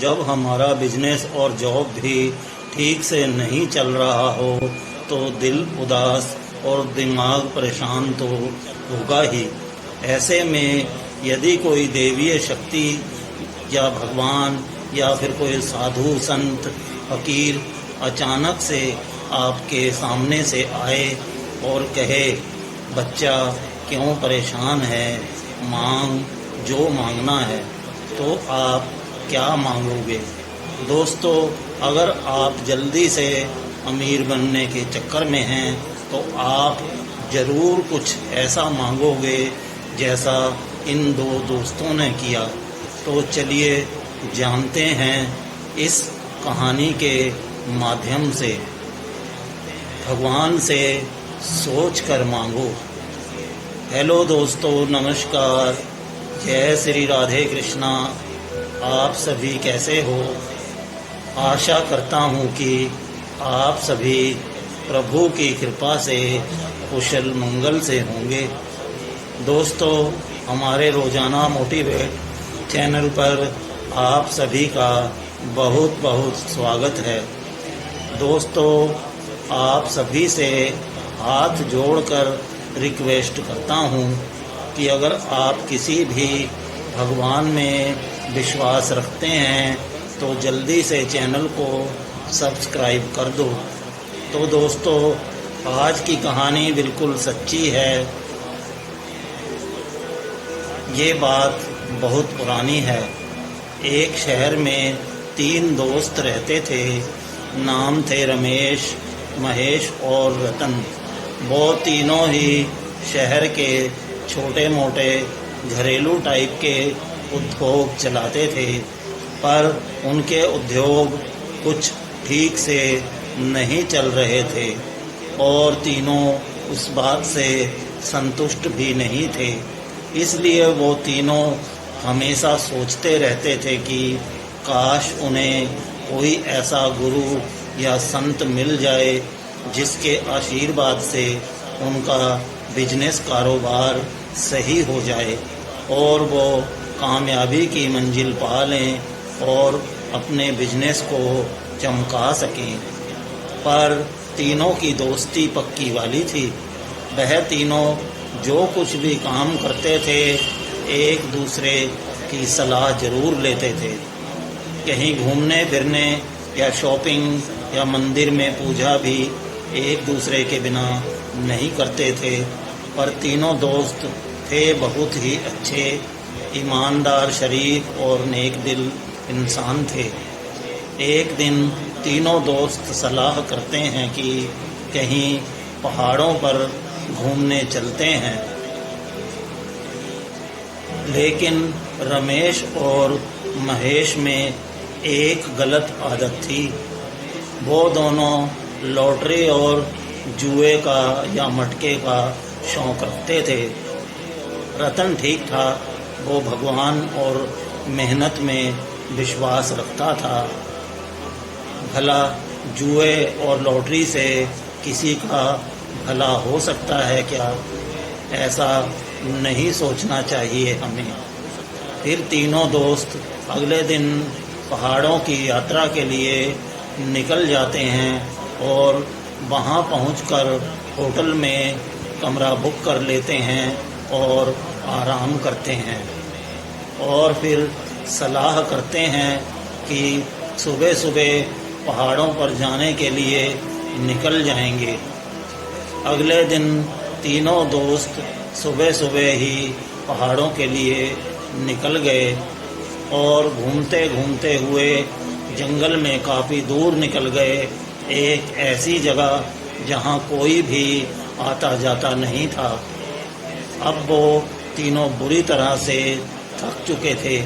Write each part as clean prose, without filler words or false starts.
जब हमारा बिजनेस और जॉब भी ठीक से नहीं चल रहा हो तो दिल उदास और दिमाग परेशान तो होगा ही। ऐसे में यदि कोई देवीय शक्ति या भगवान या फिर कोई साधु संत फकीर अचानक से आपके सामने से आए और कहे, बच्चा क्यों परेशान है, मांग जो मांगना है, तो आप क्या मांगोगे? दोस्तों, अगर आप जल्दी से अमीर बनने के चक्कर में हैं तो आप ज़रूर कुछ ऐसा मांगोगे जैसा इन दो दोस्तों ने किया। तो चलिए जानते हैं इस कहानी के माध्यम से। भगवान से सोच कर मांगो। हेलो दोस्तों, नमस्कार, जय श्री राधे कृष्णा। आप सभी कैसे हो? आशा करता हूँ कि आप सभी प्रभु की कृपा से कुशल मंगल से होंगे। दोस्तों, हमारे रोजाना मोटिवेट चैनल पर आप सभी का बहुत बहुत स्वागत है। दोस्तों, आप सभी से हाथ जोड़कर रिक्वेस्ट करता हूँ कि अगर आप किसी भी भगवान में विश्वास रखते हैं तो जल्दी से चैनल को सब्सक्राइब कर दो। तो दोस्तों, आज की कहानी बिल्कुल सच्ची है। ये बात बहुत पुरानी है। एक शहर में 3 दोस्त रहते थे। नाम थे रमेश, महेश और रतन। वो तीनों ही शहर के छोटे मोटे घरेलू टाइप के उद्योग चलाते थे, पर उनके उद्योग कुछ ठीक से नहीं चल रहे थे और तीनों उस बात से संतुष्ट भी नहीं थे। इसलिए वो तीनों हमेशा सोचते रहते थे कि काश उन्हें कोई ऐसा गुरु या संत मिल जाए जिसके आशीर्वाद से उनका बिजनेस कारोबार सही हो जाए और वो कामयाबी की मंजिल पा लें और अपने बिजनेस को चमका सकें। पर तीनों की दोस्ती पक्की वाली थी। वह तीनों जो कुछ भी काम करते थे एक दूसरे की सलाह जरूर लेते थे। कहीं घूमने फिरने या शॉपिंग या मंदिर में पूजा भी एक दूसरे के बिना नहीं करते थे। पर तीनों दोस्त थे बहुत ही अच्छे, ईमानदार, शरीफ और नेक दिल इंसान थे। एक दिन तीनों दोस्त सलाह करते हैं कि कहीं पहाड़ों पर घूमने चलते हैं। लेकिन रमेश और महेश में एक गलत आदत थी। वो दोनों लॉटरी और जुए का या मटके का शौक रखते थे। रतन ठीक था, वो भगवान और मेहनत में विश्वास रखता था। भला जुए और लॉटरी से किसी का भला हो सकता है क्या? ऐसा नहीं सोचना चाहिए हमें। फिर तीनों दोस्त अगले दिन पहाड़ों की यात्रा के लिए निकल जाते हैं और वहां पहुंचकर होटल में कमरा बुक कर लेते हैं और आराम करते हैं और फिर सलाह करते हैं कि सुबह सुबह पहाड़ों पर जाने के लिए निकल जाएंगे। अगले दिन तीनों दोस्त सुबह सुबह ही पहाड़ों के लिए निकल गए और घूमते घूमते हुए जंगल में काफ़ी दूर निकल गए, एक ऐसी जगह जहां कोई भी आता जाता नहीं था। अब वो तीनों बुरी तरह से थक चुके थे।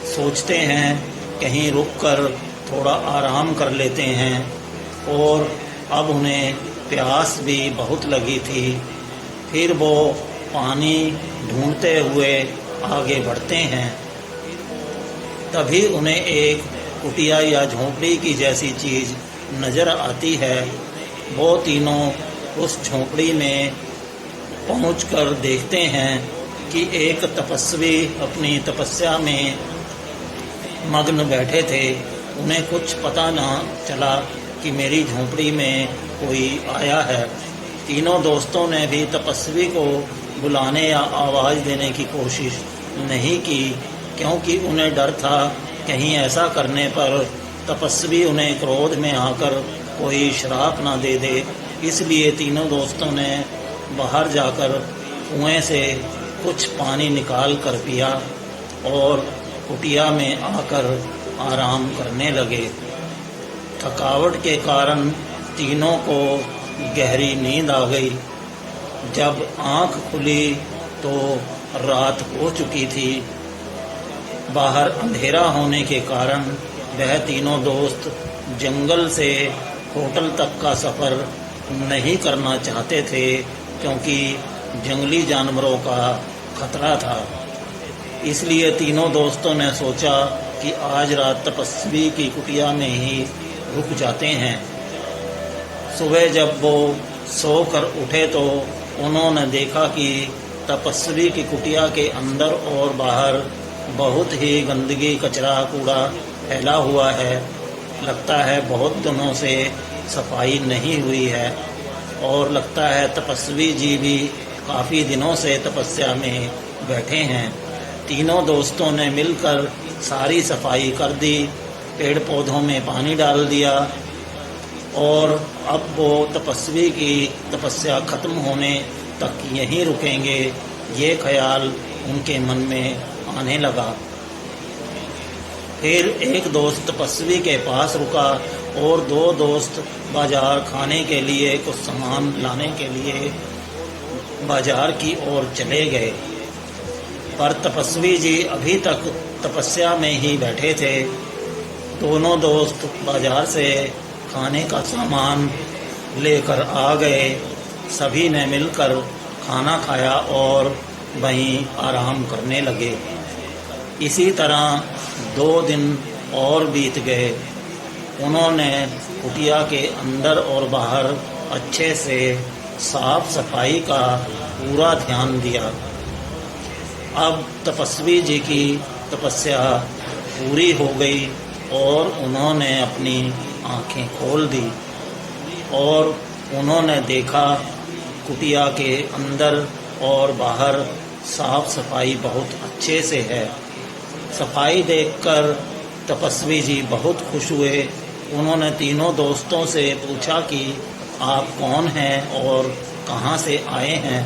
सोचते हैं कहीं रुककर थोड़ा आराम कर लेते हैं और अब उन्हें प्यास भी बहुत लगी थी। फिर वो पानी ढूंढते हुए आगे बढ़ते हैं। तभी उन्हें एक कुटिया या झोंपड़ी की जैसी चीज़ नज़र आती है। वो तीनों उस झोंपड़ी में पहुंचकर देखते हैं कि एक तपस्वी अपनी तपस्या में मग्न बैठे थे। उन्हें कुछ पता न चला कि मेरी झोंपड़ी में कोई आया है। तीनों दोस्तों ने भी तपस्वी को बुलाने या आवाज़ देने की कोशिश नहीं की, क्योंकि उन्हें डर था कहीं ऐसा करने पर तपस्वी उन्हें क्रोध में आकर कोई श्राप न दे दे। इसलिए तीनों दोस्तों ने बाहर जाकर कुएं से कुछ पानी निकाल कर पिया और कुटिया में आकर आराम करने लगे। थकावट के कारण तीनों को गहरी नींद आ गई। जब आंख खुली तो रात हो चुकी थी। बाहर अंधेरा होने के कारण वह तीनों दोस्त जंगल से होटल तक का सफ़र नहीं करना चाहते थे, क्योंकि जंगली जानवरों का खतरा था। इसलिए तीनों दोस्तों ने सोचा कि आज रात तपस्वी की कुटिया में ही रुक जाते हैं। सुबह जब वो सोकर उठे तो उन्होंने देखा कि तपस्वी की कुटिया के अंदर और बाहर बहुत ही गंदगी, कचरा, कूड़ा फैला हुआ है। लगता है बहुत दिनों से सफाई नहीं हुई है और लगता है तपस्वी जी भी काफ़ी दिनों से तपस्या में बैठे हैं। तीनों दोस्तों ने मिलकर सारी सफाई कर दी, पेड़ पौधों में पानी डाल दिया और अब वो तपस्वी की तपस्या खत्म होने तक यहीं रुकेंगे, ये ख्याल उनके मन में आने लगा। फिर एक दोस्त तपस्वी के पास रुका और दो दोस्त बाजार खाने के लिए कुछ सामान लाने के लिए बाजार की ओर चले गए। पर तपस्वी जी अभी तक तपस्या में ही बैठे थे। दोनों दोस्त बाजार से खाने का सामान लेकर आ गए। सभी ने मिलकर खाना खाया और वहीं आराम करने लगे। इसी तरह 2 दिन और बीत गए। उन्होंने कुटिया के अंदर और बाहर अच्छे से साफ सफाई का पूरा ध्यान दिया। अब तपस्वी जी की तपस्या पूरी हो गई और उन्होंने अपनी आंखें खोल दी और उन्होंने देखा कुटिया के अंदर और बाहर साफ सफाई बहुत अच्छे से है। सफाई देखकर तपस्वी जी बहुत खुश हुए। उन्होंने तीनों दोस्तों से पूछा कि आप कौन हैं और कहाँ से आए हैं।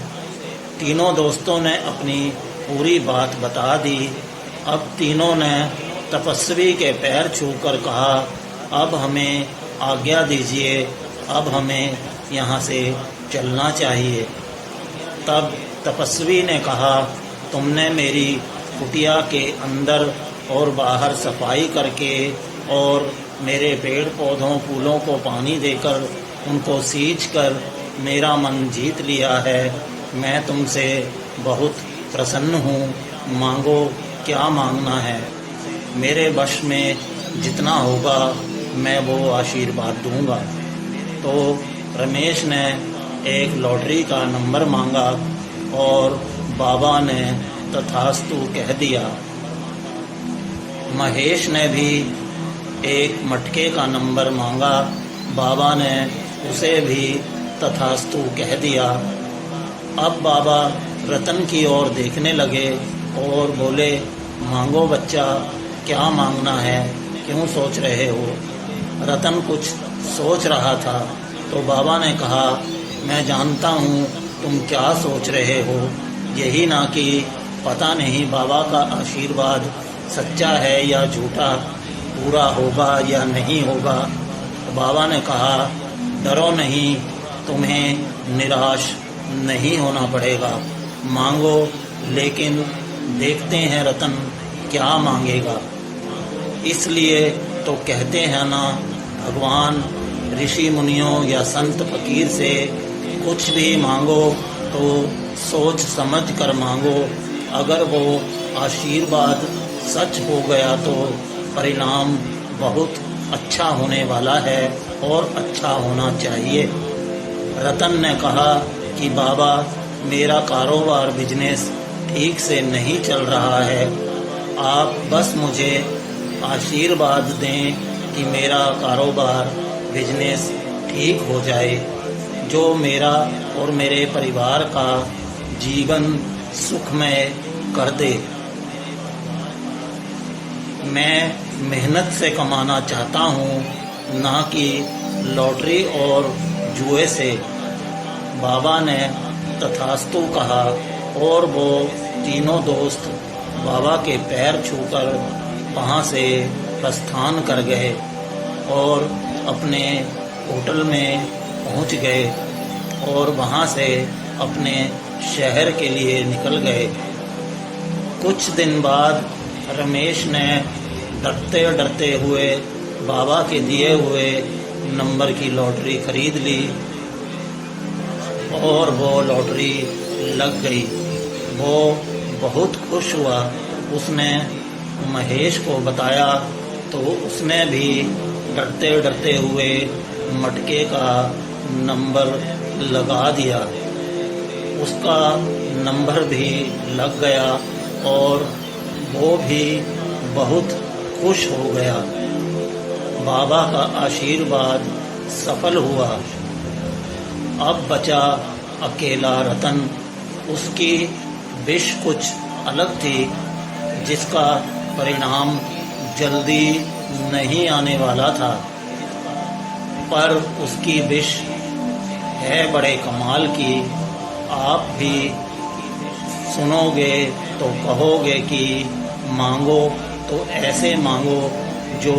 तीनों दोस्तों ने अपनी पूरी बात बता दी। अब तीनों ने तपस्वी के पैर छूकर कहा, अब हमें आज्ञा दीजिए, अब हमें यहाँ से चलना चाहिए। तब तपस्वी ने कहा, तुमने मेरी कुटिया के अंदर और बाहर सफाई करके और मेरे पेड़ पौधों फूलों को पानी देकर उनको सींचकर मेरा मन जीत लिया है। मैं तुमसे बहुत प्रसन्न हूँ। मांगो क्या मांगना है, मेरे वश में जितना होगा मैं वो आशीर्वाद दूंगा। तो रमेश ने एक लॉटरी का नंबर मांगा और बाबा ने तथास्तु कह दिया। महेश ने भी एक मटके का नंबर मांगा। बाबा ने उसे भी तथास्तु कह दिया। अब बाबा रतन की ओर देखने लगे और बोले, मांगो बच्चा, क्या मांगना है, क्यों सोच रहे हो। रतन कुछ सोच रहा था तो बाबा ने कहा, मैं जानता हूँ तुम क्या सोच रहे हो। यही ना कि पता नहीं बाबा का आशीर्वाद सच्चा है या झूठा, पूरा होगा या नहीं होगा। तो बाबा ने कहा, डरो नहीं, तुम्हें निराश नहीं होना पड़ेगा। मांगो, लेकिन देखते हैं रतन क्या मांगेगा। इसलिए तो कहते हैं ना, भगवान, ऋषि मुनियों या संत फकीर से कुछ भी मांगो तो सोच समझ कर मांगो। अगर वो आशीर्वाद सच हो गया तो परिणाम बहुत अच्छा होने वाला है और अच्छा होना चाहिए। रतन ने कहा कि बाबा, मेरा कारोबार बिजनेस ठीक से नहीं चल रहा है। आप बस मुझे आशीर्वाद दें कि मेरा कारोबार बिजनेस ठीक हो जाए, जो मेरा और मेरे परिवार का जीवन सुखमय कर दे। मैं मेहनत से कमाना चाहता हूँ, ना कि लॉटरी और जुए से। बाबा ने तथास्तु कहा और वो तीनों दोस्त बाबा के पैर छूकर वहाँ से प्रस्थान कर गए और अपने होटल में पहुँच गए और वहाँ से अपने शहर के लिए निकल गए। कुछ दिन बाद रमेश ने डरते डरते हुए बाबा के दिए हुए नंबर की लॉटरी खरीद ली और वो लॉटरी लग गई। वो बहुत खुश हुआ। उसने महेश को बताया तो उसने भी डरते डरते हुए मटके का नंबर लगा दिया। उसका नंबर भी लग गया और वो भी बहुत खुश हो गया। बाबा का आशीर्वाद सफल हुआ। अब बचा अकेला रतन। उसकी विश कुछ अलग थी, जिसका परिणाम जल्दी नहीं आने वाला था, पर उसकी विश है बड़े कमाल की। आप भी सुनोगे तो कहोगे कि मांगो तो ऐसे मांगो जो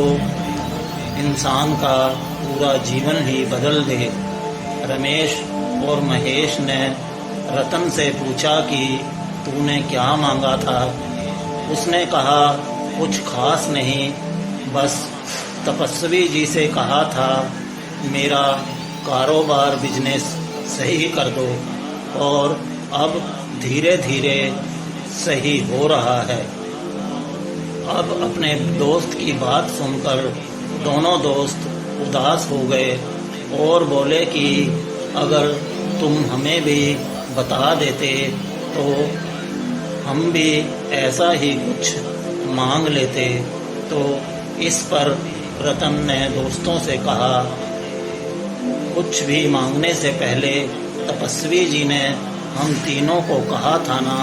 इंसान का पूरा जीवन ही बदल दे। रमेश और महेश ने रतन से पूछा कि तूने क्या मांगा था? उसने कहा कुछ खास नहीं, बस तपस्वी जी से कहा था मेरा कारोबार बिजनेस सही कर दो, और अब धीरे धीरे सही हो रहा है। अब अपने दोस्त की बात सुनकर दोनों दोस्त उदास हो गए और बोले कि अगर तुम हमें भी बता देते तो हम भी ऐसा ही कुछ मांग लेते। तो इस पर रतन ने दोस्तों से कहा, कुछ भी मांगने से पहले तपस्वी जी ने हम तीनों को कहा था ना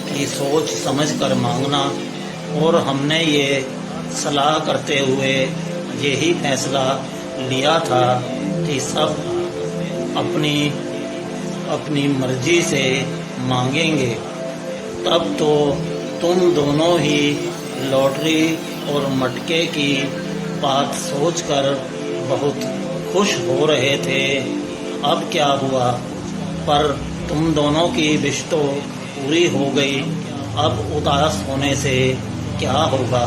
कि सोच समझ कर मांगना, और हमने ये सलाह करते हुए यही फैसला लिया था कि सब अपनी अपनी मर्जी से मांगेंगे। तब तो तुम दोनों ही लॉटरी और मटके की बात सोचकर बहुत खुश हो रहे थे। अब क्या हुआ? पर तुम दोनों की विश तो पूरी हो गई। अब उदास होने से क्या होगा?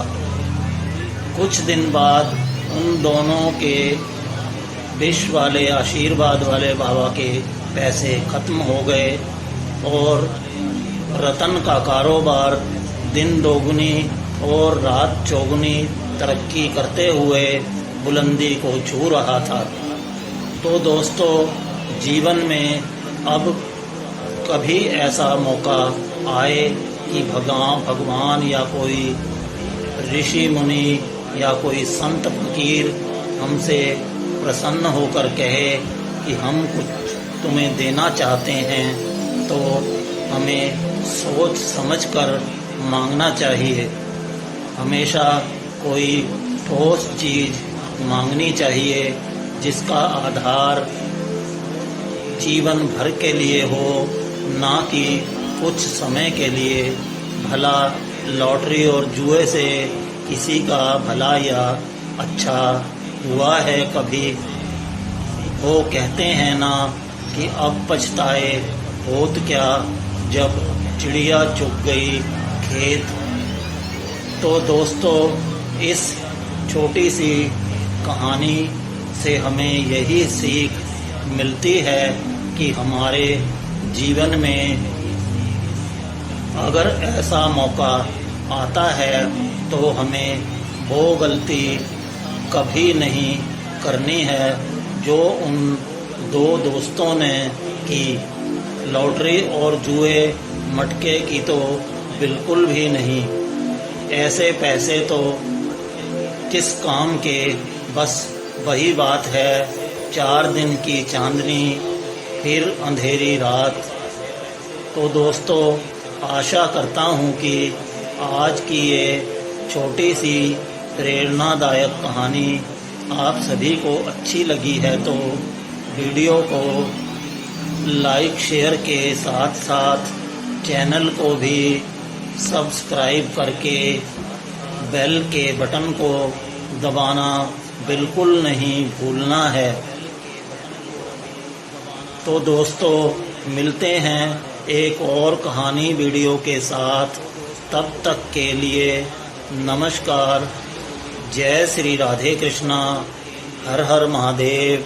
कुछ दिन बाद उन दोनों के विश वाले आशीर्वाद वाले बाबा के पैसे खत्म हो गए और रतन का कारोबार दिन दोगुनी और रात चौगुनी तरक्की करते हुए बुलंदी को छू रहा था। तो दोस्तों, जीवन में अब कभी ऐसा मौका आए कि भगवान या कोई ऋषि मुनि या कोई संत फकीर हमसे प्रसन्न होकर कहे कि हम कुछ तुम्हें देना चाहते हैं, तो हमें सोच समझकर मांगना चाहिए। हमेशा कोई ठोस चीज़ मांगनी चाहिए जिसका आधार जीवन भर के लिए हो, ना कि कुछ समय के लिए। भला लॉटरी और जुए से किसी का भला या अच्छा हुआ है कभी? वो कहते हैं ना कि अब पछताए होत क्या जब चिड़िया चुग गई खेत। तो दोस्तों, इस छोटी सी कहानी से हमें यही सीख मिलती है कि हमारे जीवन में अगर ऐसा मौका आता है तो हमें वो गलती कभी नहीं करनी है जो उन दो दोस्तों ने की। लॉटरी और जुए मटके की तो बिल्कुल भी नहीं। ऐसे पैसे तो किस काम के, बस वही बात है। 4 दिन की चांदनी फिर अंधेरी रात। तो दोस्तों, आशा करता हूँ कि आज की ये छोटी सी प्रेरणादायक कहानी आप सभी को अच्छी लगी है। तो वीडियो को लाइक शेयर के साथ साथ चैनल को भी सब्सक्राइब करके बेल के बटन को दबाना बिल्कुल नहीं भूलना है। तो दोस्तों, मिलते हैं एक और कहानी वीडियो के साथ। तब तक के लिए नमस्कार। जय श्री राधे कृष्णा। हर हर महादेव।